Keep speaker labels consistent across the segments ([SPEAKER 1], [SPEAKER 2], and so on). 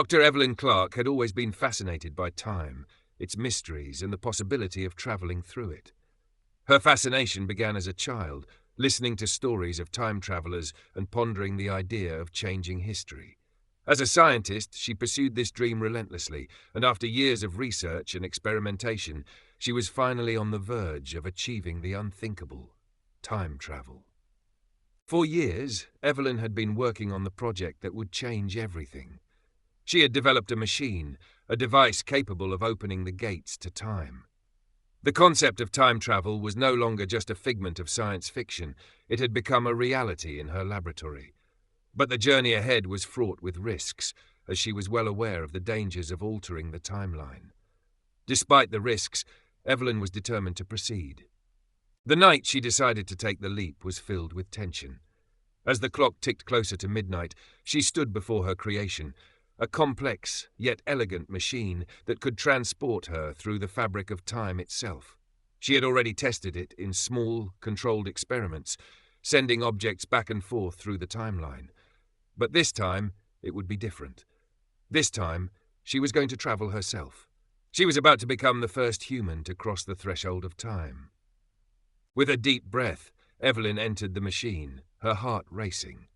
[SPEAKER 1] Dr. Evelyn Clark had always been fascinated by time, its mysteries, and the possibility of travelling through it. Her fascination began as a child, listening to stories of time travellers and pondering the idea of changing history. As a scientist, she pursued this dream relentlessly, and after years of research and experimentation, she was finally on the verge of achieving the unthinkable: time travel. For years, Evelyn had been working on the project that would change everything. She had developed a machine, a device capable of opening the gates to time. The concept of time travel was no longer just a figment of science fiction. It had become a reality in her laboratory. But the journey ahead was fraught with risks, as she was well aware of the dangers of altering the timeline. Despite the risks, Evelyn was determined to proceed. The night she decided to take the leap was filled with tension. As the clock ticked closer to midnight, she stood before her creation, a complex yet elegant machine that could transport her through the fabric of time itself. She had already tested it in small, controlled experiments, sending objects back and forth through the timeline. But this time, it would be different. This time, she was going to travel herself. She was about to become the first human to cross the threshold of time. With a deep breath, Evelyn entered the machine, her heart racing.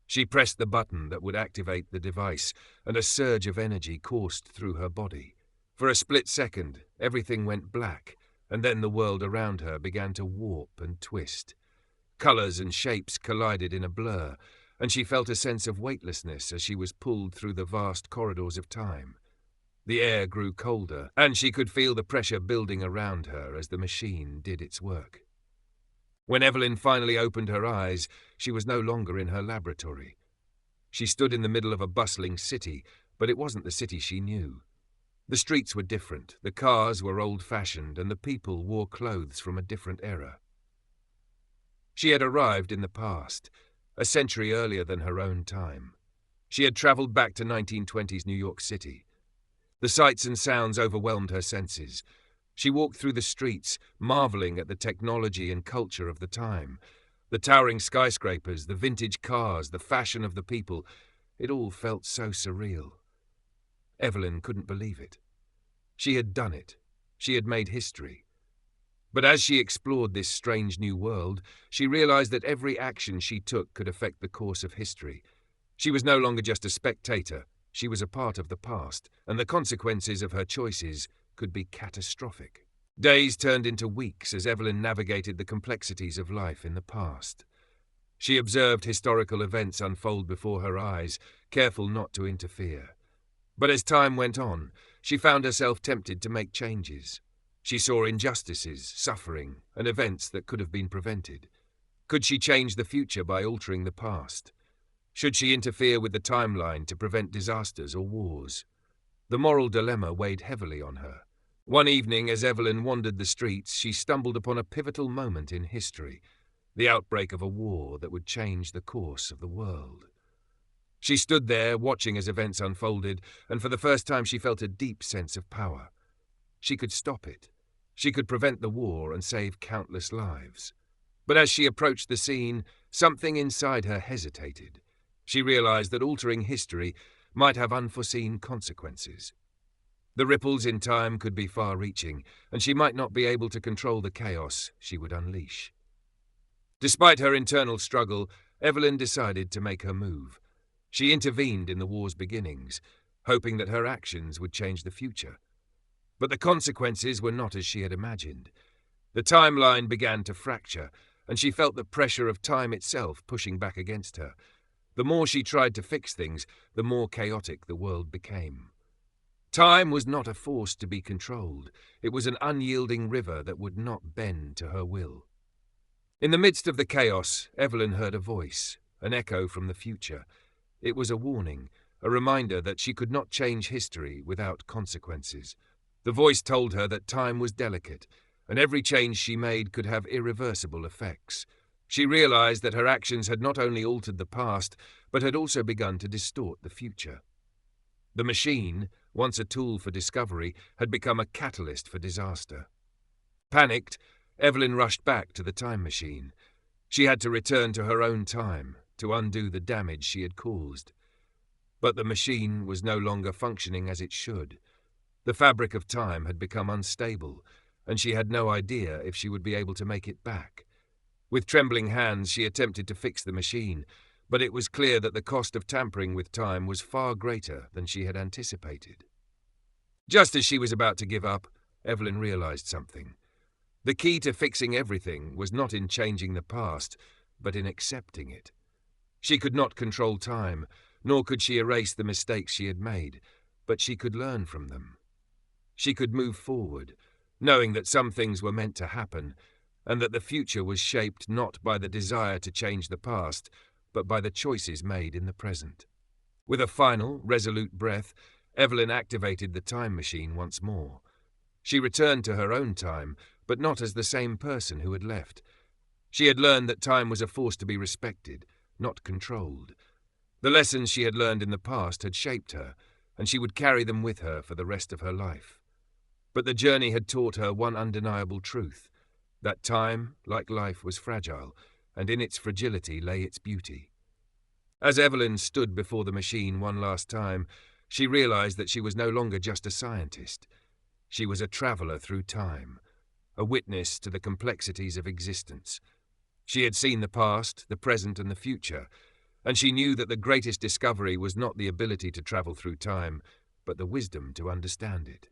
[SPEAKER 1] She pressed the button that would activate the device, and a surge of energy coursed through her body. For a split second, everything went black, and then the world around her began to warp and twist. Colours and shapes collided in a blur, and she felt a sense of weightlessness as she was pulled through the vast corridors of time. The air grew colder, and she could feel the pressure building around her as the machine did its work. When Evelyn finally opened her eyes, she was no longer in her laboratory. She stood in the middle of a bustling city, but it wasn't the city she knew. The streets were different, the cars were old-fashioned, and the people wore clothes from a different era. She had arrived in the past, a century earlier than her own time. She had travelled back to 1920s New York City. The sights and sounds overwhelmed her senses. She walked through the streets, marveling at the technology and culture of the time. The towering skyscrapers, the vintage cars, the fashion of the people, it all felt so surreal. Evelyn couldn't believe it. She had done it. She had made history. But as she explored this strange new world, she realized that every action she took could affect the course of history. She was no longer just a spectator. She was a part of the past, and the consequences of her choices could be catastrophic. Days turned into weeks as Evelyn navigated the complexities of life in the past. She observed historical events unfold before her eyes, careful not to interfere. But as time went on, she found herself tempted to make changes. She saw injustices, suffering, and events that could have been prevented. Could she change the future by altering the past? Should she interfere with the timeline to prevent disasters or wars? The moral dilemma weighed heavily on her. One evening, as Evelyn wandered the streets, she stumbled upon a pivotal moment in history, the outbreak of a war that would change the course of the world. She stood there, watching as events unfolded, and for the first time she felt a deep sense of power. She could stop it. She could prevent the war and save countless lives. But as she approached the scene, something inside her hesitated. She realized that altering history might have unforeseen consequences. The ripples in time could be far-reaching, and she might not be able to control the chaos she would unleash. Despite her internal struggle, Evelyn decided to make her move. She intervened in the war's beginnings, hoping that her actions would change the future. But the consequences were not as she had imagined. The timeline began to fracture, and she felt the pressure of time itself pushing back against her. The more she tried to fix things, the more chaotic the world became. Time was not a force to be controlled. It was an unyielding river that would not bend to her will. In the midst of the chaos, Evelyn heard a voice, an echo from the future. It was a warning, a reminder that she could not change history without consequences. The voice told her that time was delicate, and every change she made could have irreversible effects. She realized that her actions had not only altered the past, but had also begun to distort the future. The machine, once a tool for discovery, had become a catalyst for disaster. Panicked, Evelyn rushed back to the time machine. She had to return to her own time, to undo the damage she had caused. But the machine was no longer functioning as it should. The fabric of time had become unstable, and she had no idea if she would be able to make it back. With trembling hands, she attempted to fix the machine, but it was clear that the cost of tampering with time was far greater than she had anticipated. Just as she was about to give up, Evelyn realized something. The key to fixing everything was not in changing the past, but in accepting it. She could not control time, nor could she erase the mistakes she had made, but she could learn from them. She could move forward, knowing that some things were meant to happen, and that the future was shaped not by the desire to change the past, but by the choices made in the present. With a final, resolute breath, Evelyn activated the time machine once more. She returned to her own time, but not as the same person who had left. She had learned that time was a force to be respected, not controlled. The lessons she had learned in the past had shaped her, and she would carry them with her for the rest of her life. But the journey had taught her one undeniable truth, that time, like life, was fragile, and in its fragility lay its beauty. As Evelyn stood before the machine one last time, she realized that she was no longer just a scientist. She was a traveler through time, a witness to the complexities of existence. She had seen the past, the present, and the future, and she knew that the greatest discovery was not the ability to travel through time, but the wisdom to understand it.